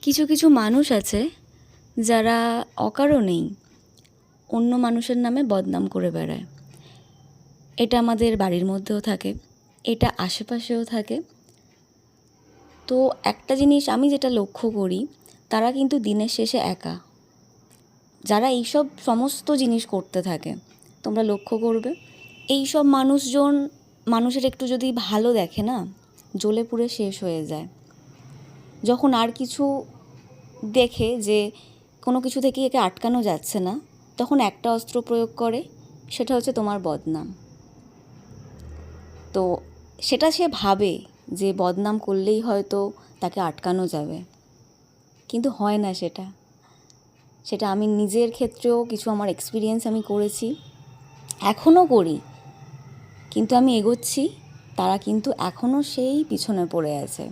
কিছু কিছু মানুষ আছে যারা অকারণেই অন্য মানুষের নামে বদনাম করে বেড়ায়। এটা আমাদের বাড়ির মধ্যেও থাকে, এটা আশেপাশেও থাকে। তো একটা জিনিস আমি যেটা লক্ষ্য করি, তারা কিন্তু দিনের শেষে একা। যারা এইসব সমস্ত জিনিস করতে থাকে, তোমরা লক্ষ্য করবে এই সব মানুষজন মানুষের একটু যদি ভালো দেখে না, জ্বলে পুড়ে শেষ হয়ে যায়। যখন আর কিছু দেখে যে কোনো কিছু থেকে একে আটকানো যাচ্ছে না, তখন একটা অস্ত্র প্রয়োগ করে, সেটা হচ্ছে তোমার বদনাম। তো সেটা সে ভাবে যে বদনাম করলেই হয়তো তাকে আটকানো যাবে, কিন্তু হয় না সেটা। সেটা আমি নিজের ক্ষেত্রেও কিছু আমার এক্সপিরিয়েন্স আমি করেছি, এখনও করি, কিন্তু আমি এগোচ্ছি, তারা কিন্তু এখনও সেই পিছনে পড়ে আছে।